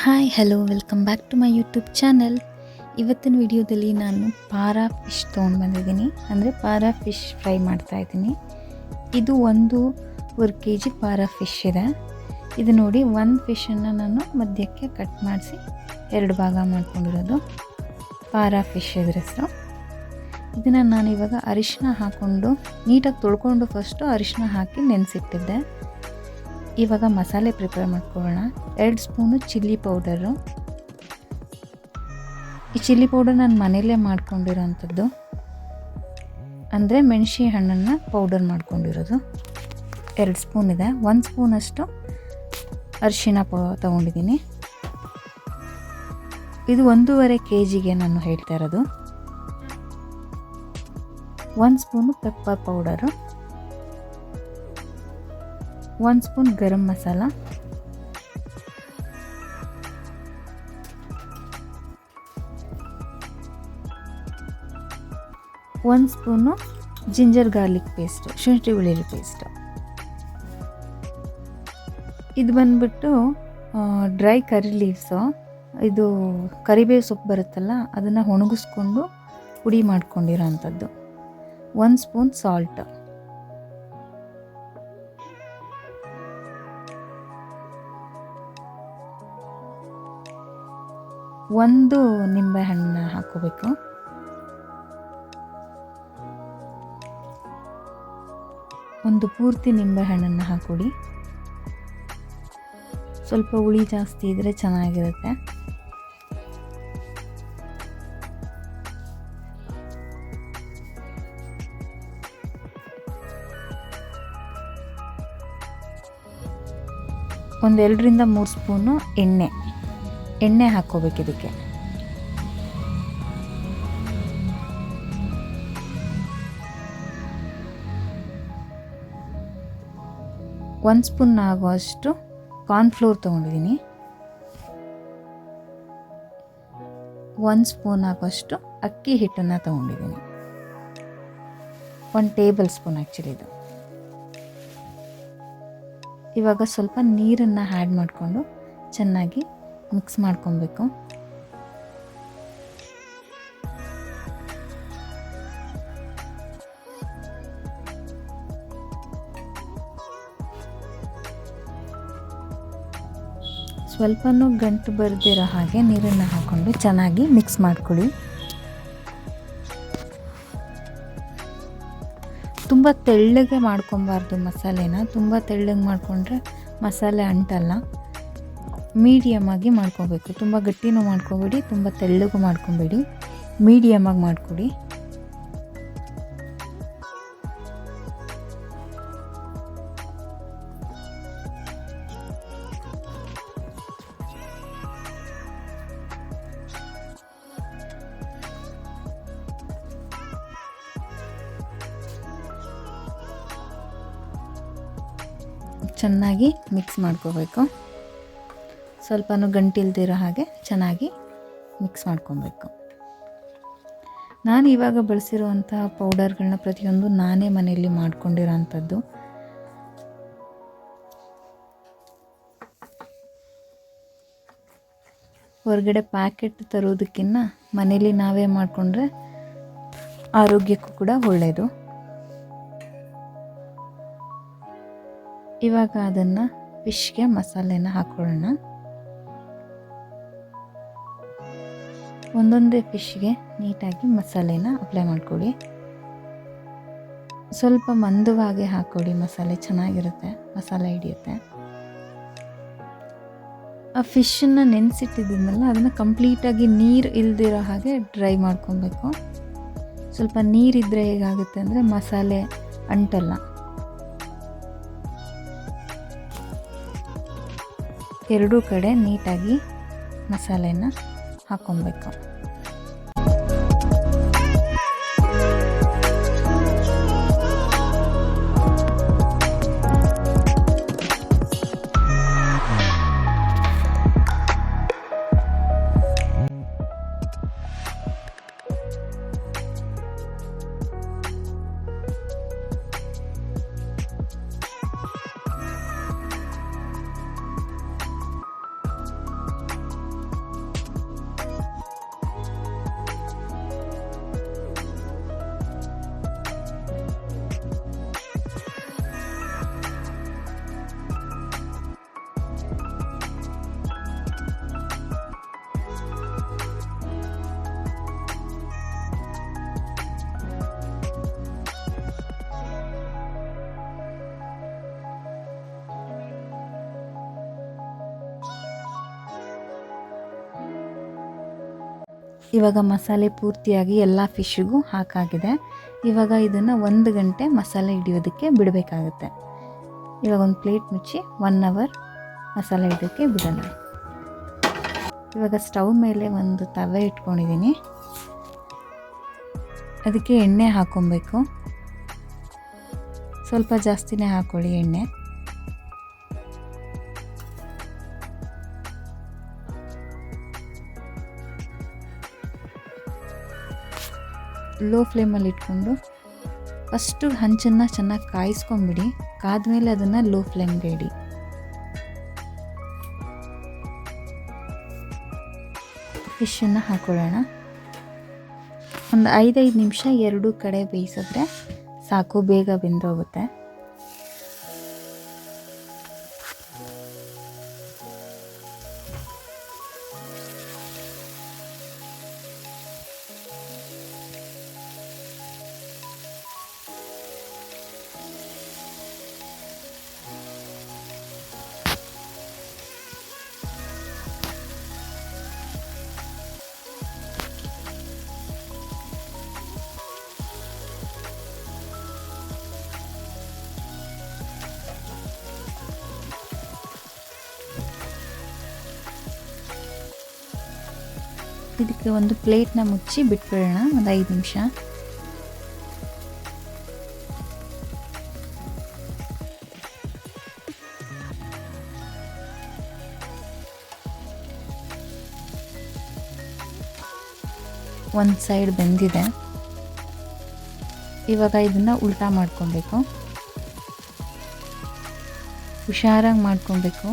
Hi hello welcome back to my YouTube channel. ಇವತ್ತಿನ ವಿಡಿಯೋದಲ್ಲಿ ನಾನು ಪಾರಾ ಫಿಶ್ ತೊಗೊಂಡು ಬಂದಿದ್ದೀನಿ. ಅಂದರೆ ಪಾರಾ ಫಿಶ್ ಫ್ರೈ ಮಾಡ್ತಾಯಿದ್ದೀನಿ. ಇದು 1.5 kg ಪಾರಾ ಫಿಶ್ ಇದೆ. ಇದು ನೋಡಿ, ಒಂದು ಫಿಶನ್ನು ನಾನು ಮಧ್ಯಕ್ಕೆ ಕಟ್ ಮಾಡಿಸಿ 2 ಭಾಗ ಮಾಡ್ಕೊಂಡಿರೋದು ಪಾರಾ ಫಿಶ್ ಇದ್ರ ಹೆಸರು. ಇದನ್ನು ನಾನು ಇವಾಗ ಅರಿಶಿನ ಹಾಕ್ಕೊಂಡು ನೀಟಾಗಿ ತೊಳ್ಕೊಂಡು ಫಸ್ಟು ಅರಿಶಿನ ಹಾಕಿ ನೆನೆಸಿಟ್ಟಿದ್ದೆ. ಇವಾಗ ಮಸಾಲೆ ಪ್ರಿಪೇರ್ ಮಾಡ್ಕೊಳ್ಳೋಣ. 2 ಸ್ಪೂನು ಚಿಲ್ಲಿ ಪೌಡರು. ಈ ಚಿಲ್ಲಿ ಪೌಡರ್ ನಾನು ಮನೆಯಲ್ಲೇ ಮಾಡ್ಕೊಂಡಿರೋಂಥದ್ದು, ಅಂದರೆ ಮೆಣಸಿ ಹಣ್ಣನ್ನು ಪೌಡರ್ ಮಾಡ್ಕೊಂಡಿರೋದು. 2 ಸ್ಪೂನ್ ಇದೆ. 1 ಸ್ಪೂನಷ್ಟು ಅರಿಶಿನ ತೊಗೊಂಡಿದ್ದೀನಿ. ಇದು 1.5 kgಗೆ ನಾನು ಹೇಳ್ತಾ ಇರೋದು. 1 spoon pepper powder, 1 spoon garam masala, 1 spoon ginger garlic paste, ಶುಂಠಿ ಬೆಳ್ಳುಳ್ಳಿ ಪೇಸ್ಟು. ಇದು ಬಂದ್ಬಿಟ್ಟು ಡ್ರೈ ಕರಿ ಲೀವ್ಸು. ಇದು ಕರಿಬೇವು ಸೊಪ್ಪು ಬರುತ್ತಲ್ಲ, ಅದನ್ನು ಒಣಗಿಸ್ಕೊಂಡು ಪುಡಿ ಮಾಡ್ಕೊಂಡಿರೋ ಅಂಥದ್ದು. 1 ಸ್ಪೂನ್ ಸಾಲ್ಟ್, 1 ನಿಂಬೆಹಣ್ಣು ಹಾಕೋಬೇಕು. ಒಂದು ಪೂರ್ತಿ ನಿಂಬೆಹಣ್ಣನ್ನು ಹಾಕೊಡಿ. ಸ್ವಲ್ಪ ಹುಳಿ ಜಾಸ್ತಿ ಇದ್ದರೆ ಚೆನ್ನಾಗಿರುತ್ತೆ. ಒಂದು 2ರಿಂದ 3 ಸ್ಪೂನು ಎಣ್ಣೆ ಹಾಕ್ಕೋಬೇಕು ಇದಕ್ಕೆ. ಒಂದು ಸ್ಪೂನ್ ಆಗುವಷ್ಟು ಕಾರ್ನ್ಫ್ಲೋರ್ ತೊಗೊಂಡಿದ್ದೀನಿ. 1 ಸ್ಪೂನ್ ಆಗುವಷ್ಟು ಅಕ್ಕಿ ಹಿಟ್ಟನ್ನು ತೊಗೊಂಡಿದ್ದೀನಿ. 1 ಟೇಬಲ್ ಸ್ಪೂನ್ ಆ್ಯಕ್ಚುಲಿ ಇದು. ಇವಾಗ ಸ್ವಲ್ಪ ನೀರನ್ನು ಆ್ಯಡ್ ಮಾಡಿಕೊಂಡು ಚೆನ್ನಾಗಿ ಮಿಕ್ಸ್ ಮಾಡ್ಕೊಬೇಕು. ಸ್ವಲ್ಪನೂ ಗಂಟು ಬರದಿರೋ ಹಾಗೆ ನೀರನ್ನು ಹಾಕ್ಕೊಂಡು ಚೆನ್ನಾಗಿ ಮಿಕ್ಸ್ ಮಾಡ್ಕೊಳ್ಳಿ. ತುಂಬ ತೆಳ್ಳಗೆ ಮಾಡ್ಕೊಬಾರ್ದು ಮಸಾಲೆನ. ತುಂಬ ತೆಳ್ಳಗೆ ಮಾಡಿಕೊಂಡ್ರೆ ಮಸಾಲೆ ಅಂಟಲ್ಲ. ಮೀಡಿಯಮ್ ಆಗಿ ಮಾಡ್ಕೋಬೇಕು. ತುಂಬ ಗಟ್ಟಿನೂ ಮಾಡ್ಕೋಬೇಡಿ, ತುಂಬ ತೆಳ್ಳಗೂ ಮಾಡ್ಕೊಬೇಡಿ, ಮೀಡಿಯಮ್ ಆಗಿ ಮಾಡಿಕೊಡಿ. ಚೆನ್ನಾಗಿ ಮಿಕ್ಸ್ ಮಾಡ್ಕೋಬೇಕು. ಸ್ವಲ್ಪನೂ ಗಂಟಿಲ್ದಿರೋ ಹಾಗೆ ಚೆನ್ನಾಗಿ ಮಿಕ್ಸ್ ಮಾಡ್ಕೊಬೇಕು. ನಾನು ಇವಾಗ ಬಳಸಿರುವಂತಹ ಪೌಡರ್ಗಳನ್ನ ಪ್ರತಿಯೊಂದು ನಾನೇ ಮನೆಯಲ್ಲಿ ಮಾಡ್ಕೊಂಡಿರೋ ಅಂಥದ್ದು. ಹೊರಗಡೆ ಪ್ಯಾಕೆಟ್ ತರೋದಕ್ಕಿಂತ ಮನೇಲಿ ನಾವೇ ಮಾಡಿಕೊಂಡ್ರೆ ಆರೋಗ್ಯಕ್ಕೂ ಕೂಡ ಒಳ್ಳೆಯದು. ಇವಾಗ ಅದನ್ನು ಫಿಶ್ಗೆ ಮಸಾಲೆನ ಹಾಕೊಳ್ಳೋಣ. ಒಂದೊಂದೇ ಫಿಶ್ಗೆ ನೀಟಾಗಿ ಮಸಾಲೆನ ಅಪ್ಲೈ ಮಾಡ್ಕೊಳ್ಳಿ. ಸ್ವಲ್ಪ ಮಂದವಾಗಿ ಹಾಕ್ಕೊಡಿ, ಮಸಾಲೆ ಚೆನ್ನಾಗಿರುತ್ತೆ, ಮಸಾಲೆ ಹಿಡಿಯುತ್ತೆ. ಆ ಫಿಶನ್ನು ನೆನೆಸಿಟ್ಟಿದ್ದನ್ನಲ್ಲ, ಅದನ್ನು ಕಂಪ್ಲೀಟಾಗಿ ನೀರು ಇಲ್ದಿರೋ ಹಾಗೆ ಡ್ರೈ ಮಾಡ್ಕೊಬೇಕು. ಸ್ವಲ್ಪ ನೀರಿದ್ದರೆ ಹೇಗಾಗುತ್ತೆ ಅಂದರೆ ಮಸಾಲೆ ಅಂಟಲ್ಲ. ಎರಡೂ ಕಡೆ ನೀಟಾಗಿ ಮಸಾಲೆನ ಹಾಕ್ಕೊಬೇಕು. ಇವಾಗ ಮಸಾಲೆ ಪೂರ್ತಿಯಾಗಿ ಎಲ್ಲ ಫಿಶ್ಶಿಗೂ ಹಾಕಾಗಿದೆ. ಇವಾಗ ಇದನ್ನು 1 ಗಂಟೆ ಮಸಾಲೆ ಹಿಡಿಯೋದಕ್ಕೆ ಬಿಡಬೇಕಾಗುತ್ತೆ. ಇವಾಗ ಒಂದು ಪ್ಲೇಟ್ ಮುಚ್ಚಿ 1 ಅವರ್ ಮಸಾಲೆ ಹಿಡಿಯೋಕ್ಕೆ ಬಿಡೋಣ. ಇವಾಗ ಸ್ಟವ್ ಮೇಲೆ ಒಂದು ತವೆ ಇಟ್ಕೊಂಡಿದ್ದೀನಿ. ಅದಕ್ಕೆ ಎಣ್ಣೆ ಹಾಕ್ಕೊಬೇಕು. ಸ್ವಲ್ಪ ಜಾಸ್ತಿನೇ ಹಾಕ್ಕೊಳ್ಳಿ ಎಣ್ಣೆ. ಲೋ ಫ್ಲೇಮಲ್ಲಿ ಇಟ್ಕೊಂಡು ಫಸ್ಟು ಹಂಚನ್ನು ಚೆನ್ನಾಗಿ ಕಾಯಿಸ್ಕೊಂಬಿಡಿ. ಕಾದ್ಮೇಲೆ ಅದನ್ನು ಲೋ ಫ್ಲೇಮ್ಗೆ ಇಡಿ. ಫಿಶನ್ನು ಹಾಕೊಳ್ಳೋಣ. ಒಂದು 5 ನಿಮಿಷ ಎರಡೂ ಕಡೆ ಬೇಯಿಸಿದ್ರೆ ಸಾಕು, ಬೇಗ ಬೆಂದೋಗುತ್ತೆ. ಇದಕ್ಕೆ ಒಂದು ಪ್ಲೇಟ್ನ ಮುಚ್ಚಿ ಬಿಟ್ಬಿಡೋಣ ಒಂದು 5 ನಿಮಿಷ. ಒಂದು ಸೈಡ್ ಬೆಂದಿದೆ. ಇವಾಗ ಇದನ್ನು ಉಲ್ಟಾ ಮಾಡ್ಕೊಬೇಕು. ಹುಷಾರಾಗಿ ಮಾಡ್ಕೊಬೇಕು.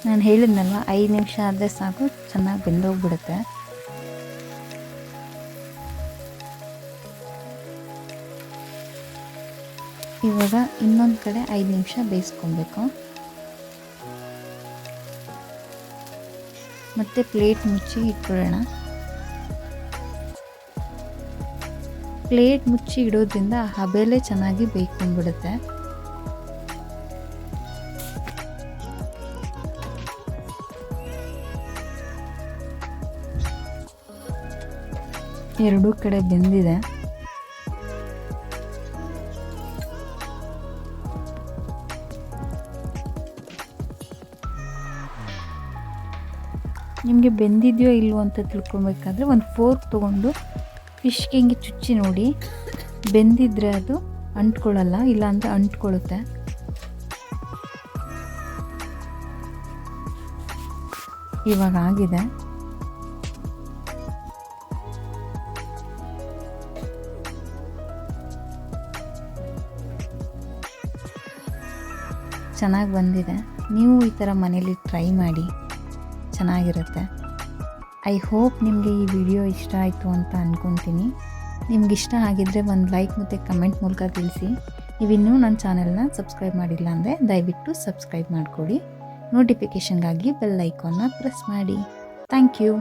ನಾನು ಹೇಳಿದ್ನಲ್ವ 5 ನಿಮಿಷ ಆದರೆ ಸಾಕು, ಚೆನ್ನಾಗಿ ಬೆಂದೋಗ್ಬಿಡುತ್ತೆ. ಇವಾಗ ಇನ್ನೊಂದು ಕಡೆ 5 ನಿಮಿಷ ಬೇಯಿಸ್ಕೊಬೇಕು. ಮತ್ತೆ ಪ್ಲೇಟ್ ಮುಚ್ಚಿ ಇಟ್ಬಿಡೋಣ. ಪ್ಲೇಟ್ ಮುಚ್ಚಿ ಇಡೋದ್ರಿಂದ ಹಬೆಲೆ ಚೆನ್ನಾಗಿ ಬೇಯ್ಕೊಂಡ್ಬಿಡುತ್ತೆ. ಎರಡೂ ಕಡೆ ಬೆಂದಿದೆ. ನಿಮಗೆ ಬೆಂದಿದೆಯೋ ಇಲ್ವೋ ಅಂತ ತಿಳ್ಕೊಬೇಕಾದ್ರೆ ಒಂದು ಫೋರ್ಕ್ ತೊಗೊಂಡು ಫಿಶ್ಗೆ ಹಿಂಗೆ ಚುಚ್ಚಿ ನೋಡಿ. ಬೆಂದಿದ್ರೆ ಅದು ಅಂಟ್ಕೊಳ್ಳಲ್ಲ, ಇಲ್ಲಾಂದರೆ ಅಂಟ್ಕೊಳ್ಳುತ್ತೆ. ಇವಾಗ ಆಗಿದೆ. ಚೆನ್ನಾಗಿ ಬಂದಿದೆ. ನೀವು ಈ ಥರ ಮನೇಲಿ ಟ್ರೈ ಮಾಡಿ, ಚೆನ್ನಾಗಿರುತ್ತೆ. ಐ ಹೋಪ್ ನಿಮಗೆ ಈ ವಿಡಿಯೋ ಇಷ್ಟ ಆಯಿತು ಅಂತ ಅಂದ್ಕೊತೀನಿ. ನಿಮ್ಗೆ ಇಷ್ಟ ಆಗಿದ್ದರೆ ಒಂದು ಲೈಕ್ ಮತ್ತು ಕಮೆಂಟ್ ಮೂಲಕ ತಿಳಿಸಿ. ನೀವಿನ್ನೂ ನನ್ನ ಚಾನೆಲ್ನ ಸಬ್ಸ್ಕ್ರೈಬ್ ಮಾಡಿಲ್ಲ ಅಂದರೆ ದಯವಿಟ್ಟು ಸಬ್ಸ್ಕ್ರೈಬ್ ಮಾಡಿಕೊಡಿ. ನೋಟಿಫಿಕೇಷನ್ಗಾಗಿ ಬೆಲ್ ಐಕಾನ್ನ ಪ್ರೆಸ್ ಮಾಡಿ. Thank you.